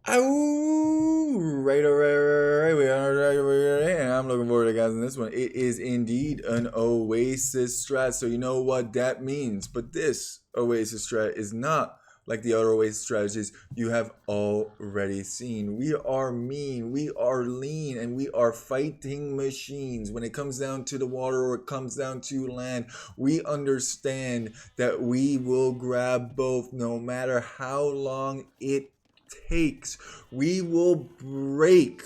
Alright. We are and I'm looking forward to guys in this one. It is indeed an Oasis strat. So you know what that means. But this Oasis strat is not like the other Oasis strategies you have already seen. We are mean, we are lean, and we are fighting machines. When it comes down to the water or it comes down to land, we understand that we will grab both no matter how long it takes. We will break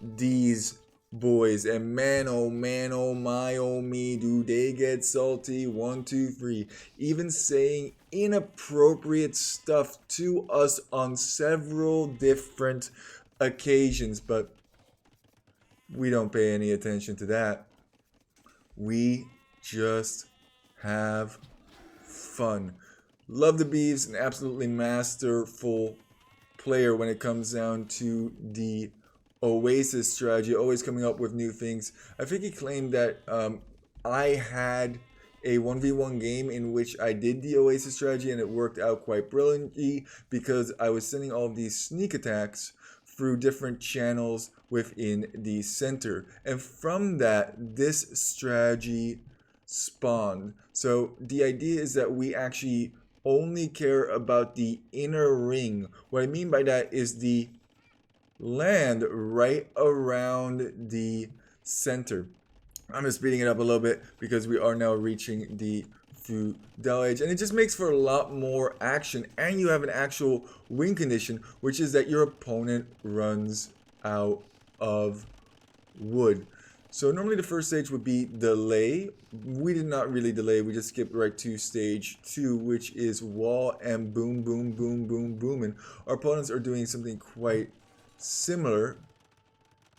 these boys, and man, oh my, oh me, do they get salty? 1, 2, 3, even saying inappropriate stuff to us on several different occasions, but we don't pay any attention to that. We just have fun. Love the Beeves, an absolutely masterful player when it comes down to the Oasis strategy, always coming up with new things. I think he claimed that I had a 1v1 game in which I did the Oasis strategy and it worked out quite brilliantly because I was sending all of these sneak attacks through different channels within the center. And from that, this strategy spawned. So the idea is that we actually only care about the inner ring. What I mean by that is the land right around the center. I'm just speeding it up a little bit because we are now reaching the feudal age, and it just makes for a lot more action, and you have an actual win condition, which is that your opponent runs out of wood. So normally the first stage would be delay. We did not really delay, we just skipped right to stage 2, which is wall and boom, boom, boom, boom, boom. And our opponents are doing something quite similar.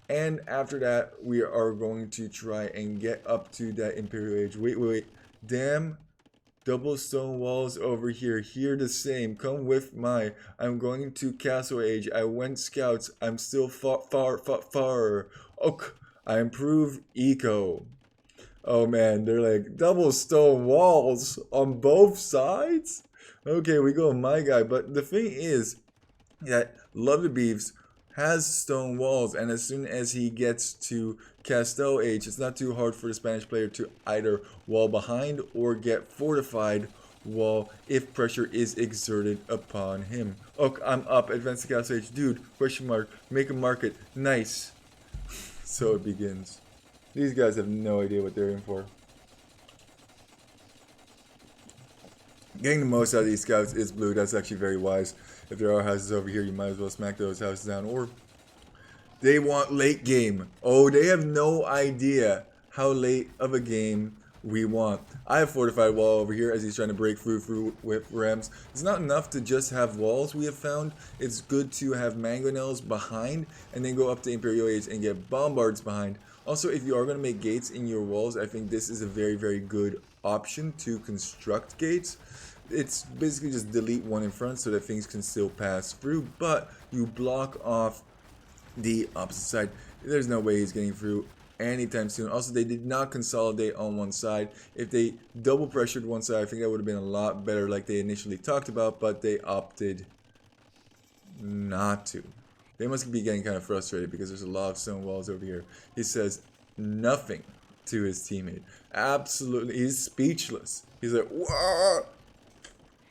And after that, we are going to try and get up to that Imperial Age. Wait. Damn, double stone walls over here. Here the same. Come with my. I'm going to Castle Age. I went scouts. I'm still far. Ok. I improve eco. Oh man, they're like double stone walls on both sides? Okay, we go my guy. But the thing is that Love the Beeves has stone walls, and as soon as he gets to Castle Age, it's not too hard for the Spanish player to either wall behind or get fortified wall if pressure is exerted upon him. Oh, I'm up. Advance to Castle Age. Dude, question mark. Make a market. Nice. So it begins. These guys have no idea what they're in for. Getting the most out of these scouts is blue. That's actually very wise. If there are houses over here, you might as well smack those houses down. Or they want late game. Oh, they have no idea how late of a game we want. I have fortified wall over here as he's trying to break through with rams. It's not enough to just have walls, we have found. It's good to have mangonels behind and then go up to Imperial Age and get bombards behind. Also, if you are going to make gates in your walls, I think this is a very, very good option to construct gates. It's basically just delete one in front so that things can still pass through, but you block off the opposite side. There's no way he's getting through anytime soon. Also, they did not consolidate on one side. If they double pressured one side, I think that would have been a lot better like they initially talked about, but they opted not to. They must be getting kind of frustrated because there's a lot of stone walls over here. He says nothing to his teammate. Absolutely, he's speechless. He's like, whoa!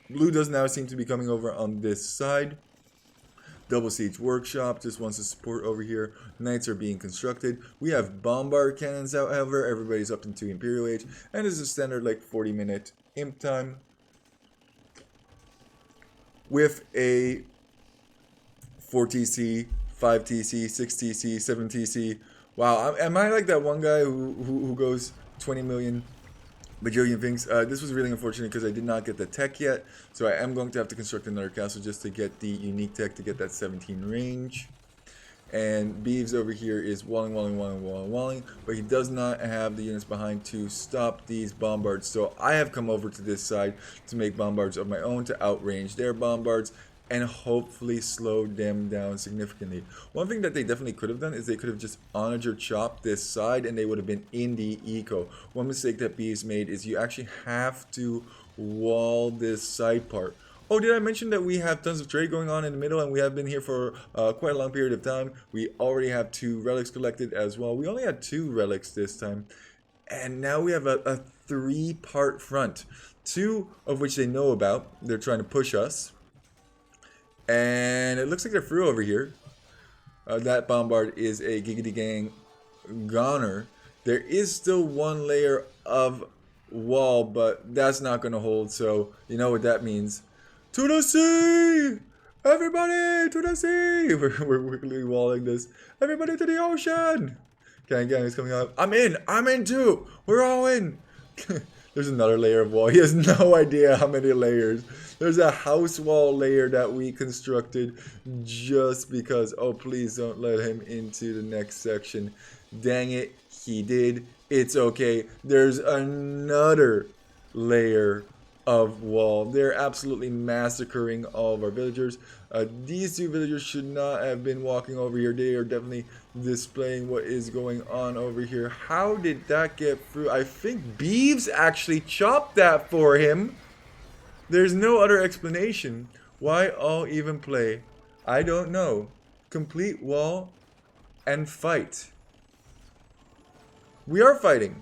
Blue does now seem to be coming over on this side. Double Siege Workshop just wants to support over here. Knights are being constructed. We have Bombard cannons out, however. Everybody's up into Imperial Age. And it's a standard like 40-minute imp time. With a 4TC, 5TC, 6TC, 7TC. Wow, am I like that one guy who goes 20 million bajillion things? This was really unfortunate because I did not get the tech yet, so I am going to have to construct another castle just to get the unique tech to get that 17 range. And Beeves over here is walling, but he does not have the units behind to stop these bombards. So I have come over to this side to make bombards of my own to outrange their bombards and hopefully slow them down significantly. One thing that they definitely could have done is they could have just onager chopped this side and they would have been in the eco. One mistake that Beeves made is you actually have to wall this side part. Oh, did I mention that we have tons of trade going on in the middle, and we have been here for quite a long period of time? We already have 2 relics collected as well. We only had 2 relics this time. And now we have a 3-part front. 2 of which they know about. They're trying to push us. And it looks like they're through over here. That Bombard is a Giggity Gang goner. There is still 1 layer of wall, but that's not going to hold. So you know what that means. To the sea! Everybody to the sea! We're quickly walling this. Everybody to the ocean! Gang is coming up. I'm in too! We're all in! There's another layer of wall. He has no idea how many layers. There's a house wall layer that we constructed just because. Oh, please don't let him into the next section. Dang it, he did. It's okay. There's another layer of wall. They're absolutely massacring all of our villagers. These 2 villagers should not have been walking over here. They are definitely displaying what is going on over here. How did that get through? I think Beeves actually chopped that for him. There's no other explanation. Why all even play? I don't know. Complete wall and fight. We are fighting.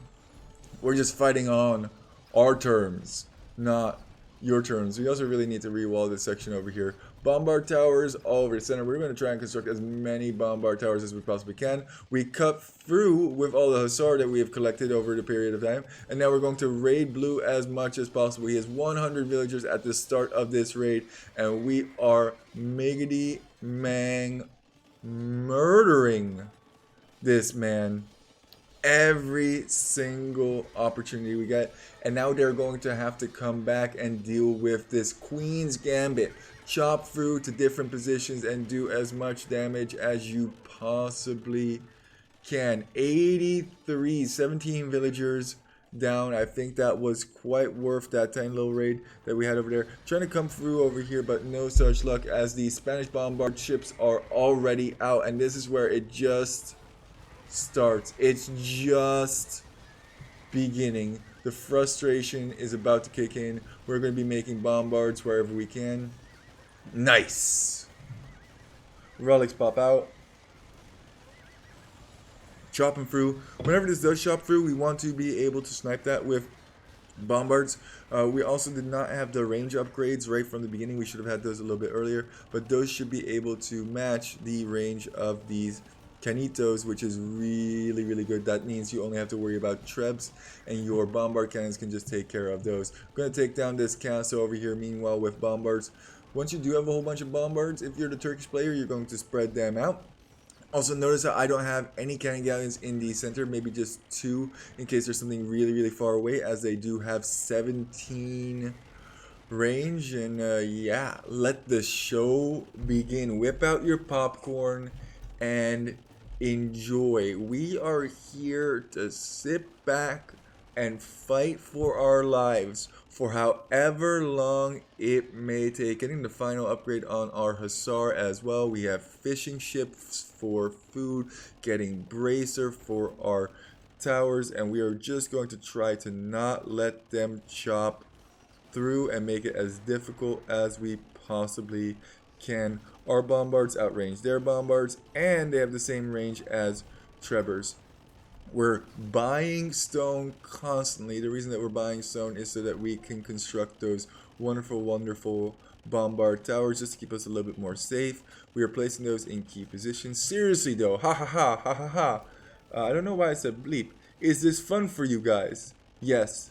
We're just fighting on our terms, not your terms. We also really need to re-wall this section over here. Bombard towers all over the center. We're going to try and construct as many bombard towers as we possibly can. We cut through with all the hussar that we have collected over the period of time. And now we're going to raid blue as much as possible. He has 100 villagers at the start of this raid. And we are miggity mang murdering this man every single opportunity we get. And now they're going to have to come back and deal with this Queens Gambit. Chop through to different positions and do as much damage as you possibly can. 83, 17 villagers down. I think that was quite worth that tiny little raid that we had over there. Trying to come through over here, but no such luck as the Spanish bombard ships are already out. And this is where it just starts. It's just beginning. The frustration is about to kick in. We're going to be making bombards wherever we can. Nice. Relics pop out. Chopping through. Whenever this does chop through, we want to be able to snipe that with bombards. We also did not have the range upgrades right from the beginning. We should have had those a little bit earlier, but those should be able to match the range of these canitos, which is really, really good. That means you only have to worry about trebs, and your bombard cannons can just take care of those. I'm going to take down this castle over here, meanwhile, with bombards. Once you do have a whole bunch of bombards, if you're the Turkish player, you're going to spread them out. Also, notice that I don't have any cannon galleons in the center, maybe just 2 in case there's something really, really far away, as they do have 17 range. And yeah, let the show begin. Whip out your popcorn and enjoy. We are here to sit back and fight for our lives for however long it may take. Getting the final upgrade on our hussar as well. We have fishing ships for food, getting bracer for our towers, and we are just going to try to not let them chop through and make it as difficult as we possibly can. Our bombards outrange their bombards, and they have the same range as Trevor's. We're buying stone constantly. The reason that we're buying stone is so that we can construct those wonderful, wonderful bombard towers just to keep us a little bit more safe. We are placing those in key positions. Seriously though, ha ha ha, ha ha ha. I don't know why I said bleep. Is this fun for you guys? Yes.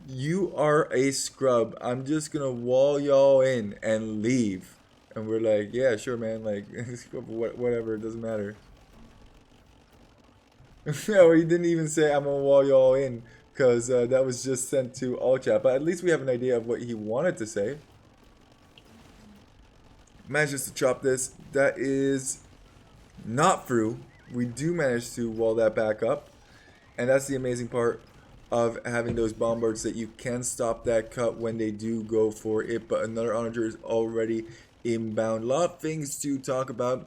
You are a scrub. I'm just gonna wall y'all in and leave. And we're like, yeah, sure, man. Like, whatever, it doesn't matter. No, he didn't even say I'm gonna wall y'all in, because that was just sent to all chat. But at least we have an idea of what he wanted to say. Manages to chop this. That is not through. We do manage to wall that back up, and that's the amazing part of having those bombards, that you can stop that cut when they do go for it. But another onager is already inbound. A lot of things to talk about.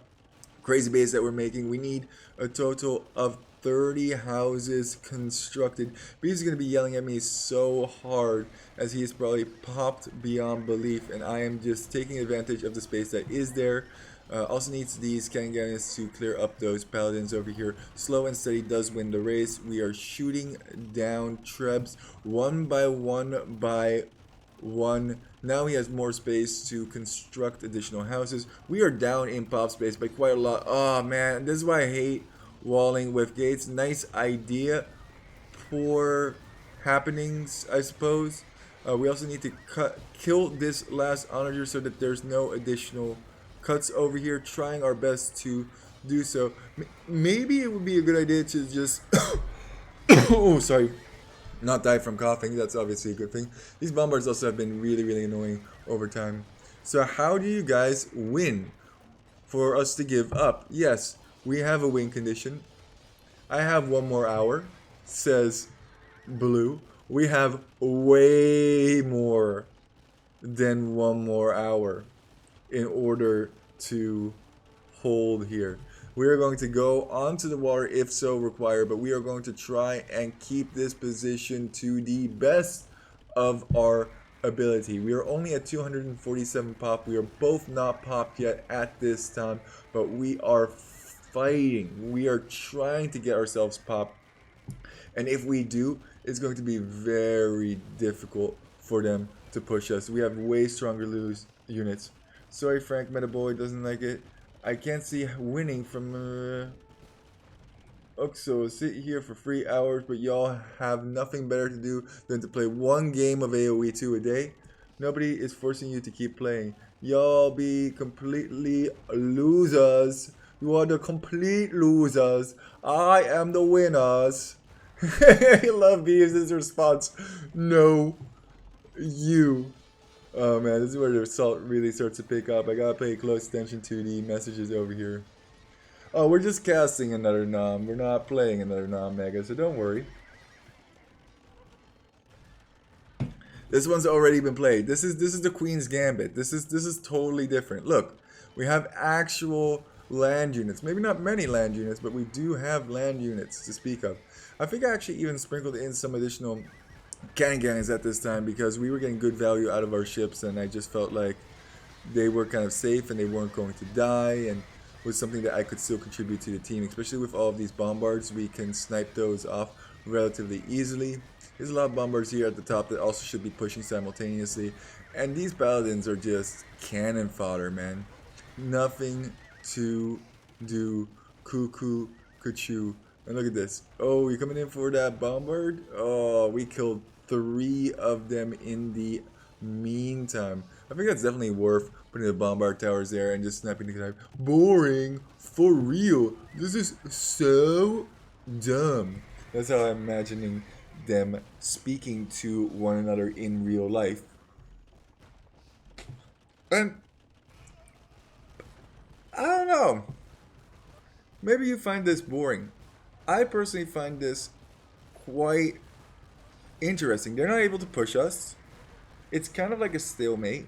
Crazy base that we're making. We need a total of 30 houses constructed. But he's going to be yelling at me so hard as he is probably popped beyond belief, and I am just taking advantage of the space that is there. Also needs these Kanganis to clear up those paladins over here. Slow and steady does win the race. We are shooting down Trebs one by one by one. Now he has more space to construct additional houses. We are down in pop space by quite a lot. Oh man, this is why I hate walling with gates. Nice idea. Poor happenings, I suppose. We also need to kill this last onager so that there's no additional cuts over here. Trying our best to do so. Maybe it would be a good idea to just oh, sorry, not die from coughing. That's obviously a good thing. These bombards also have been really, really annoying over time. So how do you guys win for us to give up? Yes, we have a win condition. I have 1 more hour, says Blue. We have way more than 1 more hour in order to hold here. We are going to go onto the water if so required, but we are going to try and keep this position to the best of our ability. We are only at 247 pop. We are both not popped yet at this time, but we are fighting. We are trying to get ourselves popped. And if we do, it's going to be very difficult for them to push us. We have way stronger loose units. Sorry, Frank Metaboy doesn't like it. I can't see winning from Uxo. Sit here for 3 hours, but y'all have nothing better to do than to play 1 game of AoE 2 a day. Nobody is forcing you to keep playing. Y'all be completely losers. You are the complete losers. I am the winners. I love Beavis' response. No, you. Oh man, this is where the assault really starts to pick up. I gotta pay close attention to the messages over here. Oh, we're just casting another Nom. We're not playing another Nom Mega, so don't worry. This one's already been played. This is the Queen's Gambit. This is totally different. Look, we have actual land units. Maybe not many land units, but we do have land units to speak of. I think I actually even sprinkled in some additional Kangans at this time because we were getting good value out of our ships, and I just felt like they were kind of safe and they weren't going to die, and was something that I could still contribute to the team. Especially with all of these bombards, we can snipe those off relatively easily. There's a lot of bombards here at the top that also should be pushing simultaneously, and these paladins are just cannon fodder, man. Nothing to do. Cuckoo, cuckoo. And look at this. Oh, you're coming in for that bombard? Oh, we killed 3 of them in the meantime. I think that's definitely worth putting the bombard towers there and just sniping the guy. Boring. For real. This is so dumb. That's how I'm imagining them speaking to one another in real life. And I don't know. Maybe you find this boring. I personally find this quite interesting. They're not able to push us. It's kind of like a stalemate.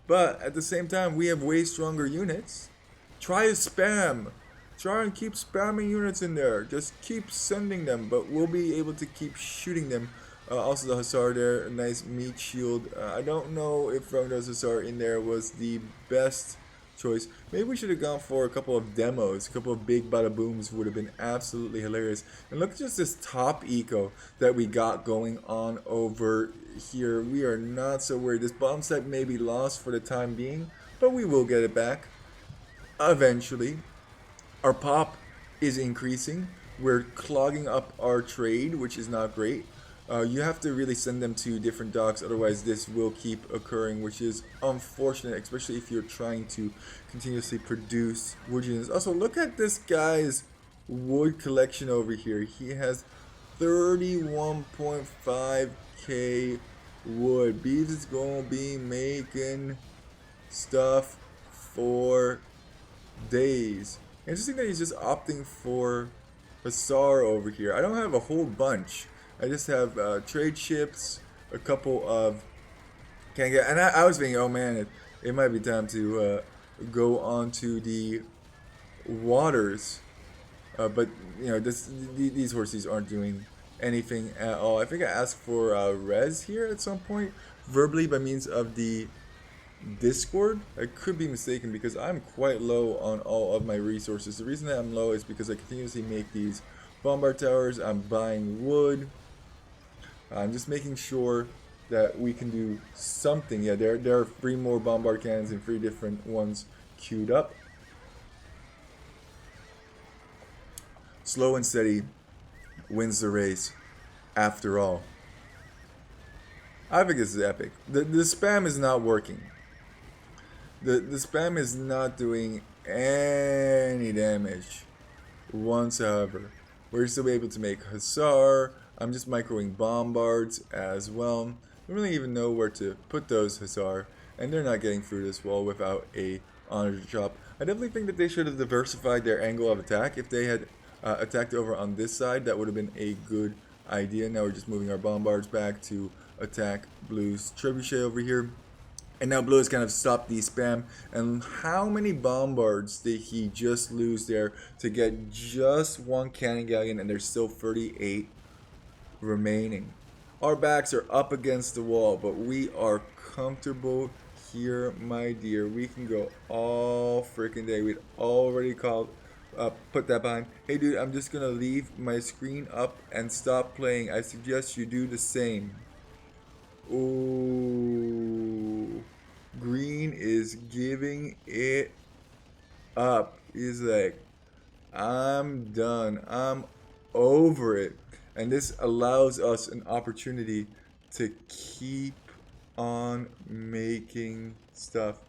But at the same time, we have way stronger units. Try to spam. Try and keep spamming units in there. Just keep sending them. But we'll be able to keep shooting them. Also the Hussar there. A nice meat shield. I don't know if throwing those Hussar in there was the best choice. Maybe we should have gone for a couple of demos. A couple of big bada booms would have been absolutely hilarious. And look at just this top eco that we got going on over here. We are not so worried. This bomb site may be lost for the time being, but we will get it back eventually. Our pop is increasing. We're clogging up our trade, which is not great. You have to really send them to different docks, otherwise this will keep occurring, which is unfortunate, especially if you're trying to continuously produce wood units. Also, look at this guy's wood collection over here. He has 31.5k wood. Beeves is gonna be making stuff for days. Interesting that he's just opting for Hussar over here. I don't have a whole bunch. I just have trade ships, a couple of Kanga, and I was thinking, oh man, it might be time to go on to the waters But you know, these horses aren't doing anything at all. I think I asked for res here at some point, verbally by means of the Discord. I could be mistaken because I'm quite low on all of my resources. The reason that I'm low is because I continuously make these bombard towers. I'm buying wood. I'm just making sure that we can do something. Yeah, there are 3 more bombard cannons and 3 different ones queued up. Slow and steady wins the race after all. I think this is epic. The spam is not working. The spam is not doing any damage whatsoever. We're still able to make Hussar. I'm just microing Bombards as well. I don't really even know where to put those Hussar. And they're not getting through this wall without a honor chop. I definitely think that they should have diversified their angle of attack. If they had attacked over on this side, that would have been a good idea. Now we're just moving our Bombards back to attack Blue's Trebuchet over here. And now Blue has kind of stopped the spam. And how many Bombards did he just lose there to get just 1 Cannon Galleon, and there's still 38 remaining. Our backs are up against the wall, but we are comfortable here, my dear. We can go all freaking day. We'd already put that behind. Hey dude, I'm just gonna leave my screen up and stop playing. I suggest you do the same. Ooh, Green is giving it up. He's like, I'm done. I'm over it. And this allows us an opportunity to keep on making stuff.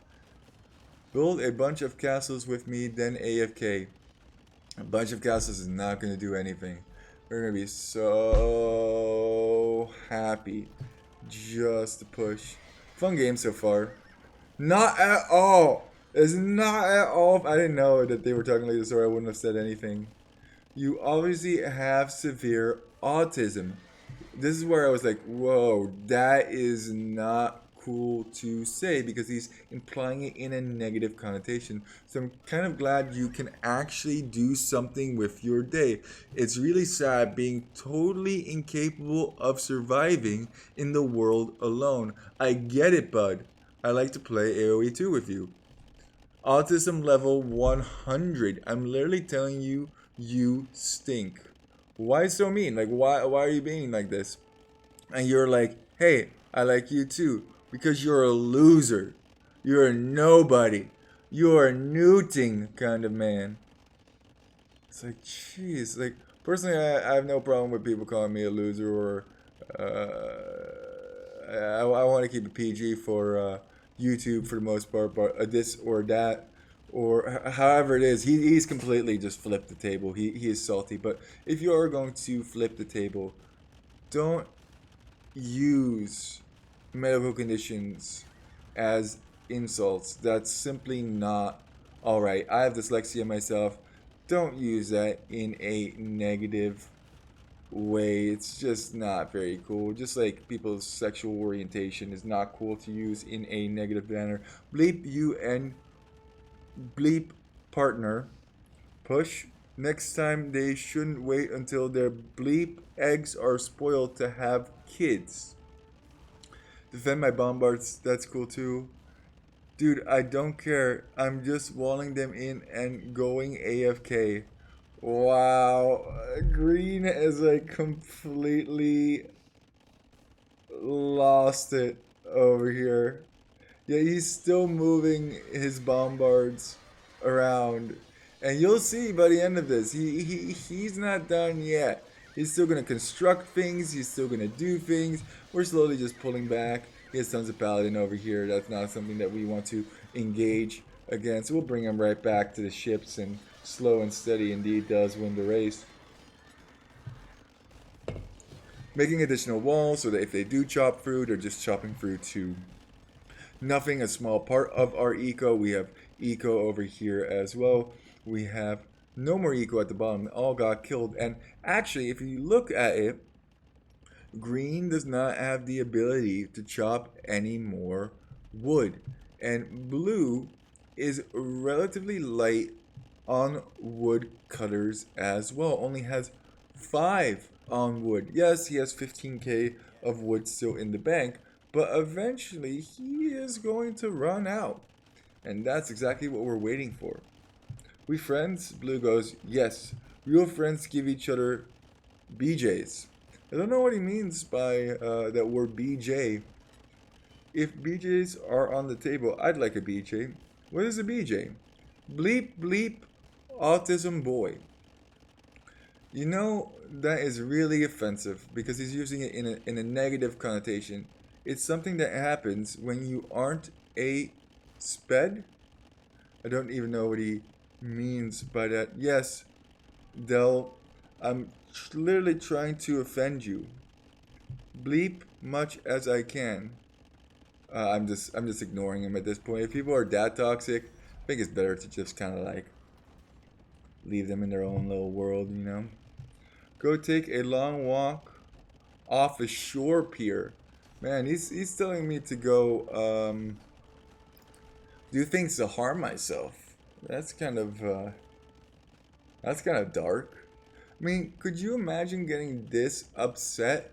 Build a bunch of castles with me, then AFK. A bunch of castles is not going to do anything. We're going to be so happy just to push. Fun game so far. Not at all. It's not at all. If I didn't know that they were talking like this, or I wouldn't have said anything. You obviously have severe autism. This is where I was like, whoa, that is not cool to say, because he's implying it in a negative connotation. So I'm kind of glad you can actually do something with your day. It's really sad being totally incapable of surviving in the world alone. I get it, bud. I like to play AoE 2 with you. Autism level 100. I'm literally telling you, you stink. Why so mean? Like, why are you being like this? And you're like, hey, I like you too. Because you're a loser. You're a nobody. You're a Newton kind of man. It's like, jeez. Like, personally, I have no problem with people calling me a loser, or I want to keep it PG for YouTube for the most part, but this or that, or however it is, he's completely just flipped the table. He is salty. But if you are going to flip the table, don't use medical conditions as insults. That's simply not alright. I have dyslexia myself. Don't use that in a negative way. It's just not very cool. Just like people's sexual orientation is not cool to use in a negative manner. Bleep you and bleep partner. Push. Next time they shouldn't wait until their bleep eggs are spoiled to have kids. Defend my bombards. That's cool too. Dude, I don't care. I'm just walling them in and going AFK. Wow. Green has like completely lost it over here. Yeah, he's still moving his bombards around. And you'll see by the end of this, he's not done yet. He's still going to construct things. He's still going to do things. We're slowly just pulling back. He has tons of paladin over here. That's not something that we want to engage against. We'll bring him right back to the ships, and slow and steady indeed does win the race. Making additional walls so that if they do chop through, they're just chopping through to nothing. A small part of our eco. We have eco over here as well. We have no more eco at the bottom. All got killed. And actually, if you look at it, green does not have the ability to chop any more wood. And blue is relatively light on wood cutters as well. Only has 5 on wood. Yes, he has 15k of wood still in the bank, but eventually he is going to run out. And that's exactly what we're waiting for. We friends? Blue goes, yes. Real friends give each other BJs. I don't know what he means by that word BJ. If BJs are on the table, I'd like a BJ. What is a BJ? Bleep bleep autism boy. You know, that is really offensive because he's using it in a negative connotation. It's something that happens when you aren't a sped. I don't even know what he means by that. Yes, Del, I'm literally trying to offend you. Bleep much as I can. I'm just ignoring him at this point. If people are that toxic, I think it's better to just kind of like leave them in their own little world, you know. Go take a long walk off a shore pier. Man, he's telling me to go do things to harm myself. That's kind of dark. I mean, could you imagine getting this upset?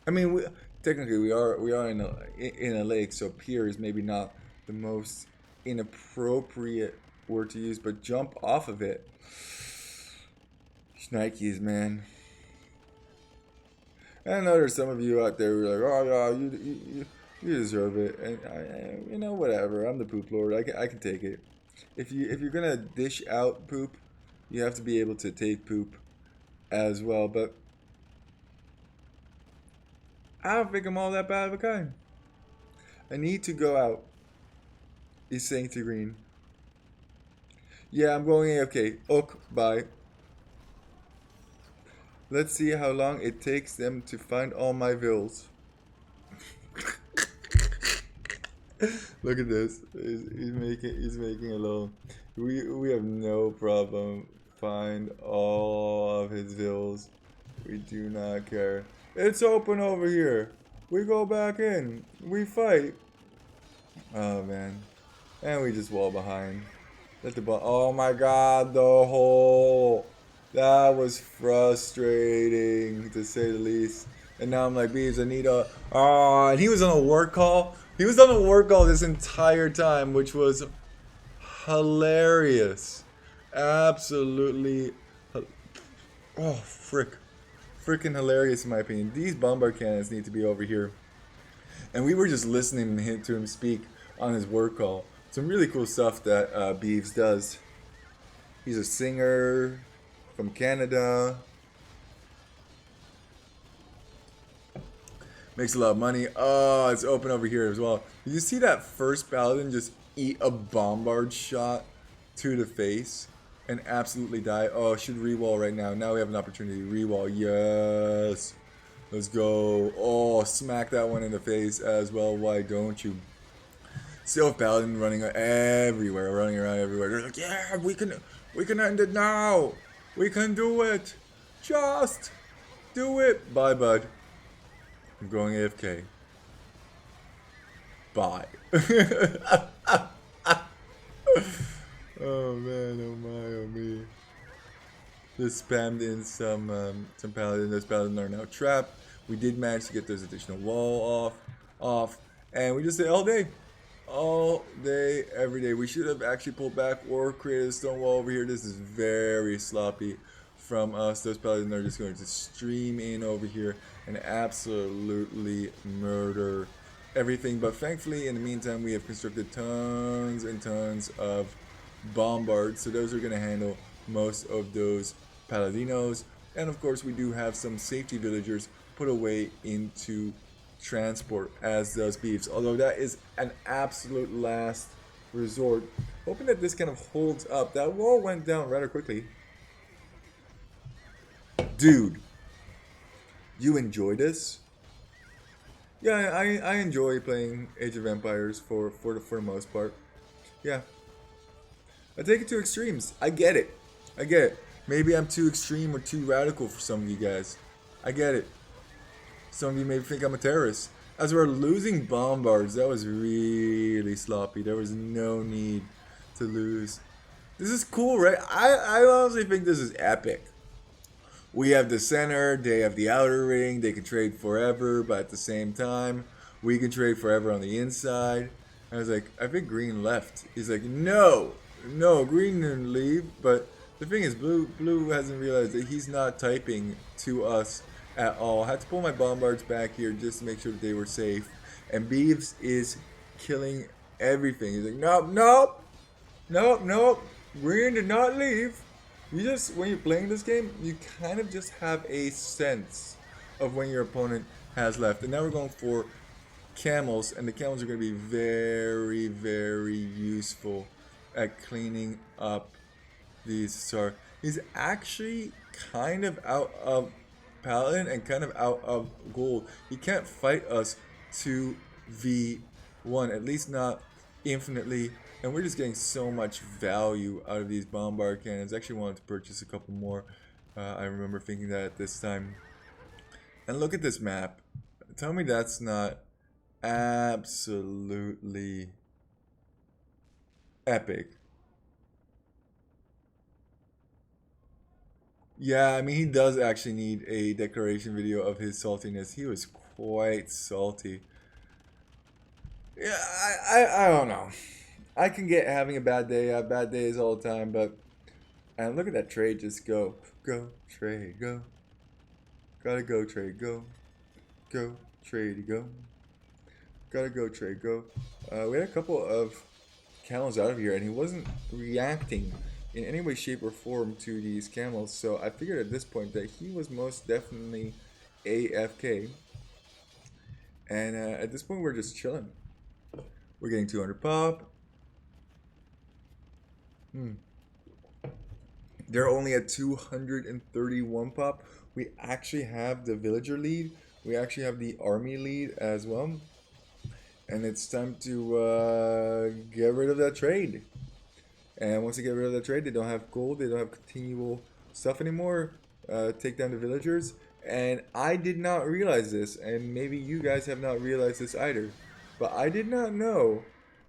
I mean, technically we are in a lake, so pier is maybe not the most inappropriate word to use, but jump off of it. Shnikes, man. And I know there's some of you out there who are like, oh yeah, you deserve it, and you know, whatever. I'm the poop lord. I can take it. If you're gonna dish out poop, you have to be able to take poop as well. But I don't think I'm all that bad of a guy. I need to go out. He's saying to Green. Yeah, I'm going AFK. Ok, bye. Let's see how long it takes them to find all my Vills. Look at this. He's making a little. We have no problem. Find all of his Vills. We do not care. It's open over here. We go back in. We fight. Oh man. And we just wall behind. Let the ball. Oh my god, the hole. That was frustrating to say the least. And now I'm like, Beebs, I need a. Oh, and he was on a work call. He was on a work call this entire time, which was hilarious. Absolutely. Oh, frick. Freaking hilarious in my opinion. These Bombard cannons need to be over here. And we were just listening to him speak on his work call. Some really cool stuff that Beeves does. He's a singer from Canada. Makes a lot of money. Oh, it's open over here as well. Did you see that first paladin just eat a Bombard shot to the face and absolutely die? Oh, should rewall right now. Now we have an opportunity. Rewall. Yes. Let's go. Oh, smack that one in the face as well. Why don't you? Still paladin running everywhere, running around everywhere. They're like, yeah, we can end it now. We can do it. Just do it. Bye, bud. I'm going AFK. Bye. Oh man, oh my, oh me. Just spammed in some paladin. Those paladin are now trapped. We did manage to get those additional wall off, and we just say all day, every day. We should have actually pulled back or created a stone wall over here. This is very sloppy from us. Those paladins are just going to stream in over here and absolutely murder everything. But thankfully, in the meantime, we have constructed tons and tons of Bombards, so those are going to handle most of those Paladinos. And of course, we do have some safety villagers put away into transport, as does Beefs, although that is an absolute last resort. Hoping that this kind of holds up. That wall went down rather quickly. Dude, you enjoy this? Yeah, I enjoy playing Age of Empires for the most part. Yeah. I take it to extremes. I get it. Maybe I'm too extreme or too radical for some of you guys. I get it. Some of you may think I'm a terrorist. As we're losing Bombards, that was really sloppy. There was no need to lose. This is cool, right? I honestly think this is epic. We have the center, they have the outer ring, they can trade forever, but at the same time, we can trade forever on the inside. I was like, I think green left. He's like, no, no, green didn't leave. But the thing is, blue hasn't realized that he's not typing to us at all. I had to pull my bombards back here just to make sure that they were safe. And Beeves is killing everything. He's like, nope, nope, nope, nope. Green did not leave. You just, when you're playing this game, you kind of just have a sense of when your opponent has left. And now we're going for camels, and the camels are going to be very, very useful at cleaning up these. So he's actually kind of out of paladin and kind of out of gold. He can't fight us 2v1, at least not infinitely. And we're just getting so much value out of these bombard cannons. I actually wanted to purchase a couple more. I remember thinking that at this time. And look at this map. Tell me that's not absolutely epic. Yeah, I mean, he does actually need a declaration video of his saltiness. He was quite salty. Yeah, I don't know. I can get having a bad day. I have bad days all the time, but and look at that trade just go. Go, trade, go. Gotta go, trade, go. Go, trade, go. Gotta go, trade, go. We had a couple of camels out of here, and he wasn't reacting in any way, shape, or form to these camels, so I figured at this point that he was most definitely AFK. And at this point, we're just chilling. We're getting 200 pop. They're only at 231 pop. We actually have the villager lead. We actually have the army lead as well. And it's time to get rid of that trade. And once they get rid of that trade, they don't have gold. They don't have continual stuff anymore. Take down the villagers. And I did not realize this. And maybe you guys have not realized this either. But I did not know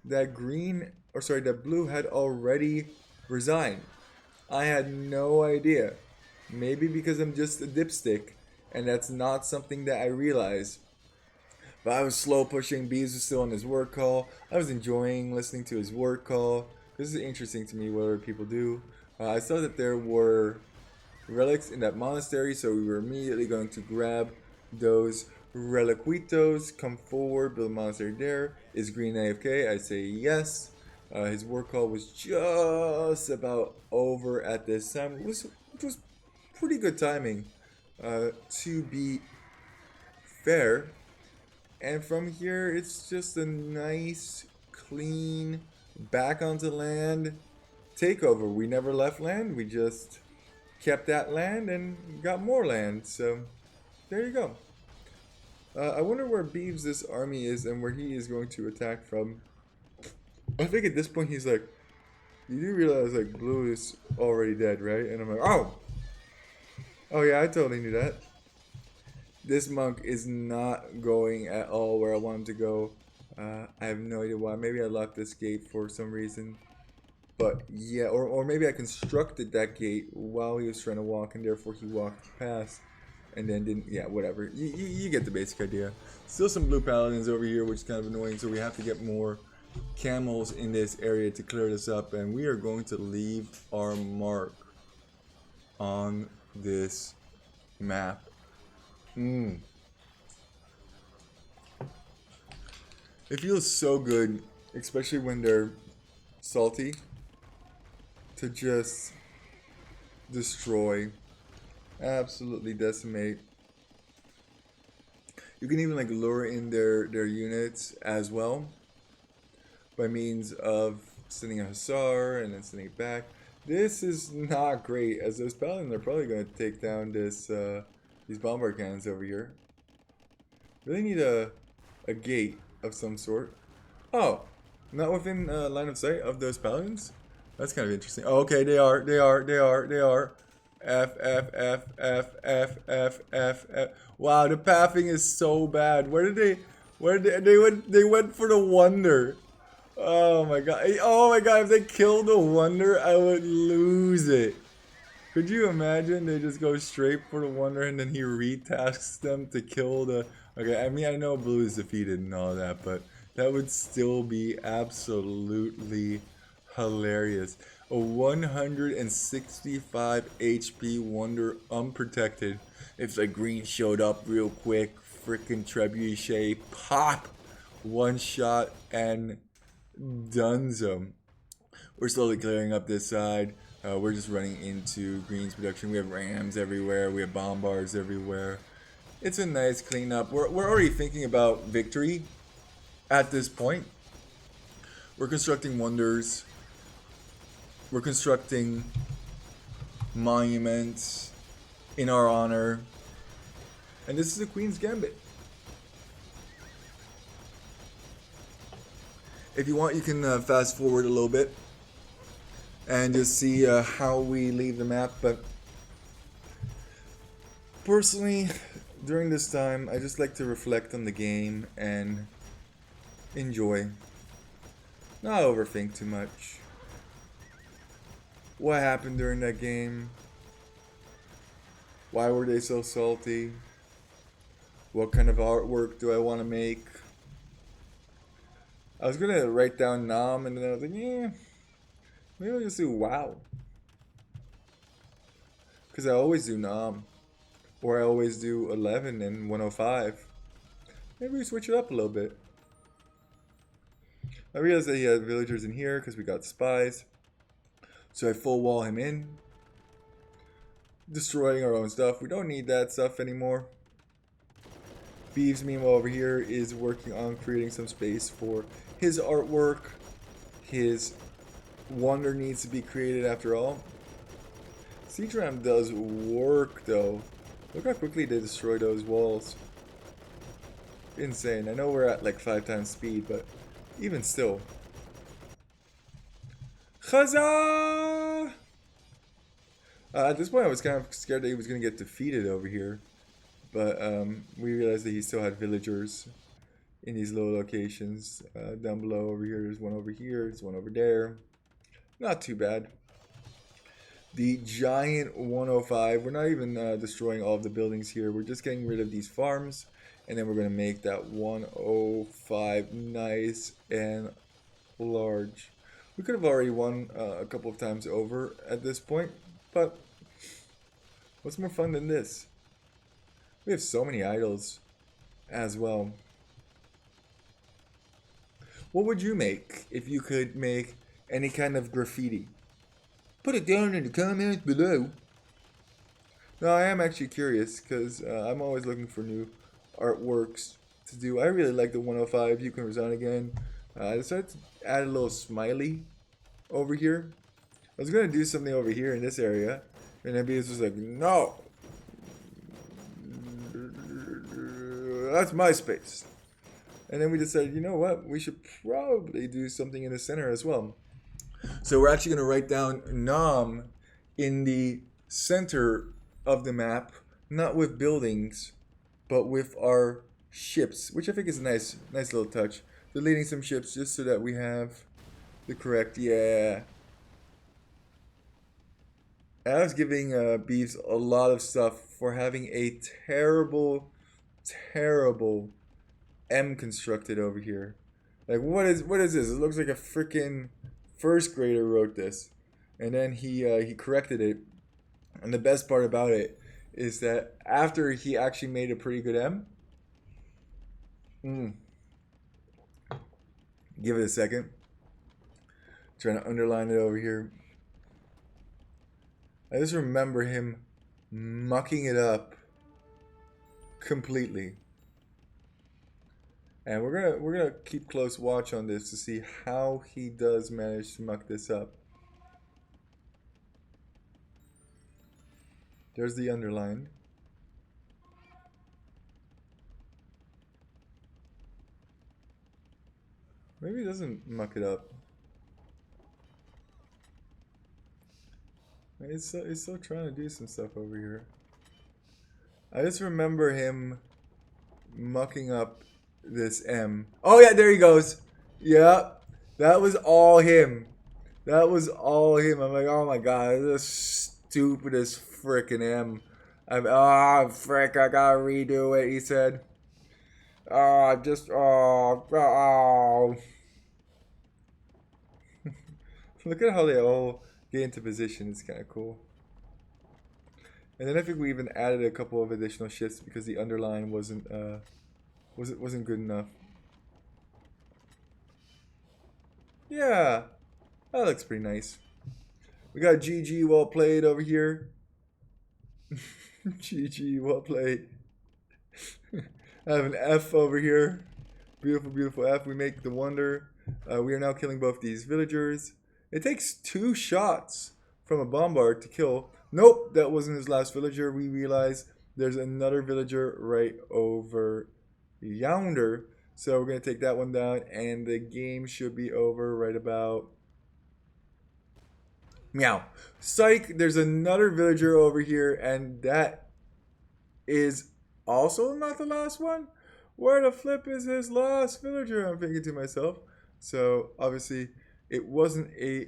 that that blue had already resigned. I had no idea. Maybe because I'm just a dipstick and that's not something that I realized. But I was slow pushing. Bees was still on his work call. I was enjoying listening to his work call. This is interesting to me what other people do. I saw that there were relics in that monastery, so we were immediately going to grab those reliquitos. Come forward, build a monastery there. Is green AFK? I say yes. His work call was just about over at this time. It was pretty good timing, to be fair. And from here, it's just a nice, clean, back onto land takeover. We never left land. We just kept that land and got more land. So there you go. I wonder where Beeves' army is and where he is going to attack from. I think at this point he's like, you do realize like blue is already dead, right? And I'm like, oh yeah, I totally knew that. This monk is not going at all where I want him to go. I have no idea why. Maybe I locked this gate for some reason. But yeah, or maybe I constructed that gate while he was trying to walk and therefore he walked past and then didn't. Yeah, whatever. You get the basic idea. Still some blue paladins over here, which is kind of annoying, so we have to get more camels in this area to clear this up, and we are going to leave our mark on this map. It feels so good, especially when they're salty, to just destroy, absolutely decimate. You can even like lure in their units as well by means of sending a hussar and then sending it back. This is not great, as those paladins are probably going to take down this these bombard cannons over here. Really need a gate of some sort. Oh, not within line of sight of those paladins? That's kind of interesting. Oh, okay, they are. F. Wow, the pathing is so bad. They went for the wonder. Oh my god. Oh my god, if they killed the Wonder, I would lose it. Could you imagine they just go straight for the Wonder and then he retasks them to kill the... Okay, I mean, I know Blue is defeated and all that, but that would still be absolutely hilarious. A 165 HP Wonder unprotected. If the green showed up real quick, freaking Trebuchet, pop! One shot and dunzo. We're slowly clearing up this side. We're just running into Green's production. We have Rams everywhere. We have Bombards everywhere. It's a nice cleanup. We're already thinking about victory at this point. We're constructing wonders. We're constructing monuments in our honor. And this is the Queen's Gambit. If you want, you can fast forward a little bit and just see how we leave the map. But personally, during this time, I just like to reflect on the game and enjoy. Not overthink too much. What happened during that game? Why were they so salty? What kind of artwork do I want to make? I was gonna write down Nom and then I was like, yeah, maybe I'll just do WoW. Because I always do Nom. Or I always do 11 and 105. Maybe we switch it up a little bit. I realized that he had villagers in here because we got spies. So I full wall him in. Destroying our own stuff. We don't need that stuff anymore. Beeves, meanwhile, over here is working on creating some space for his artwork. His wonder needs to be created after all. Siege Ram does work though. Look how quickly they destroy those walls. Insane. I know we're at like 5 times speed, but even still. Huzzah! At this point I was kind of scared that he was going to get defeated over here. But we realized that he still had villagers in these low locations. Down below over here, there's one over here, there's one over there. Not too bad. The giant 105, we're not even destroying all of the buildings here. We're just getting rid of these farms. And then we're going to make that 105 nice and large. We could have already won a couple of times over at this point. But what's more fun than this? We have so many idols as well. What would you make if you could make any kind of graffiti? Put it down in the comments below. No, I am actually curious because I'm always looking for new artworks to do. I really like the 105. You can resign again. I decided to add a little smiley over here. I was going to do something over here in this area. And then Beavis was like, no. That's my space. And then we decided, you know what? We should probably do something in the center as well. So we're actually going to write down Nom in the center of the map. Not with buildings, but with our ships. Which I think is a nice little touch. Deleting some ships just so that we have the correct, yeah. I was giving Beeves a lot of stuff for having a terrible M constructed over here. Like what is this? It looks like a freaking first grader wrote this, and then he corrected it. And the best part about it is that after he actually made a pretty good M. Give it a second. Trying to underline it over here. I just remember him mucking it up completely. And we're gonna keep close watch on this to see how he does manage to muck this up. There's the underline. Maybe he doesn't muck it up. He's still trying to do some stuff over here. I just remember him mucking up this M. Oh yeah, there he goes. Yeah, That was all him. That was all him. I'm like, oh my god, this is the stupidest freaking M. Frick, I gotta redo it, he said. Oh. Look at how they all get into position. It's kind of cool. And then I think we even added a couple of additional shifts because the underline wasn't good enough. Yeah, that looks pretty nice. We got GG, well played over here. GG, well played. I have an F over here. Beautiful, beautiful F. We make the wonder. We are now killing both these villagers. It takes 2 shots from a Bombard to kill. Nope, that wasn't his last villager. We realize there's another villager right over yonder. So we're going to take that one down, and the game should be over right about... Meow. Psych, there's another villager over here, and that is also not the last one. Where the flip is his last villager? I'm thinking to myself. So obviously it wasn't a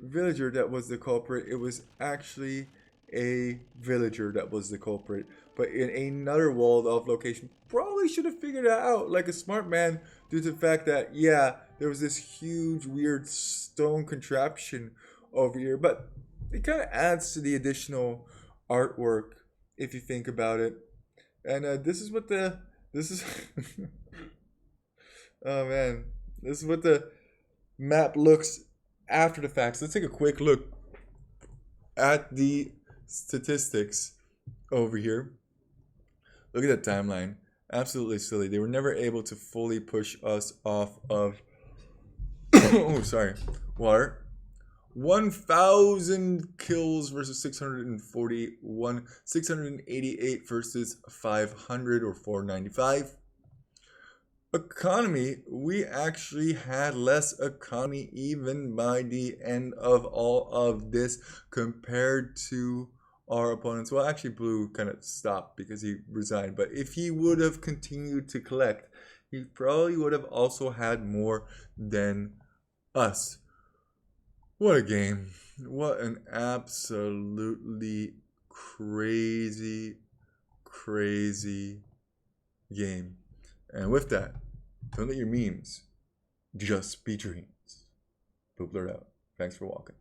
villager that was the culprit. It was actually a villager that was the culprit. But in another walled off location. Probably should have figured it out like a smart man, due to the fact that, yeah, there was this huge weird stone contraption over here. But it kind of adds to the additional artwork if you think about it. And this is what the... This is... Oh man. This is what the map looks after the fact. So let's take a quick look at the statistics over here. Look at that timeline. Absolutely silly. They were never able to fully push us off of... oh, sorry. Water. 1,000 kills versus 641. 688 versus 500 or 495. Economy, we actually had less economy even by the end of all of this compared to our opponents. Well, actually Blue kind of stopped because he resigned, but if he would have continued to collect, he probably would have also had more than us. What a game. What an absolutely crazy game. And with that, don't let your memes just be dreams. Blue blurred out. Thanks for walking.